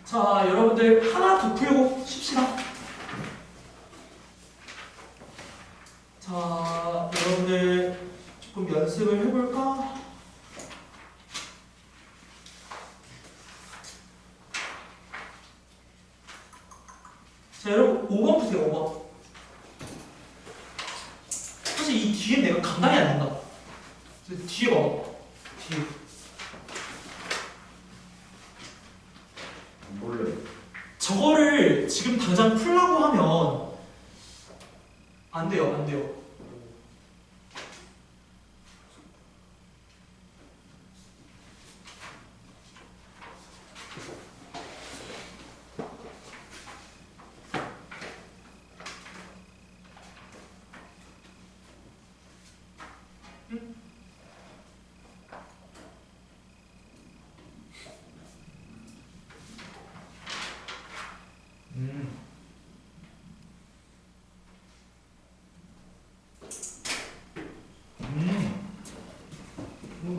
자, 여러분들 하나 더 풀고 쉽시다. 자, 여러분들 조금 연습을 해볼까? 자, 여러분 5번 푸세요. 5번. 사실 이 뒤에 내가 감당이 안 된다. 뒤에 봐봐. 뒤에. 안 볼래. 저거를 지금 당장 풀라고 하면 안 돼요. 안 돼요.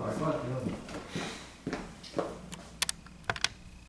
알것 같아요.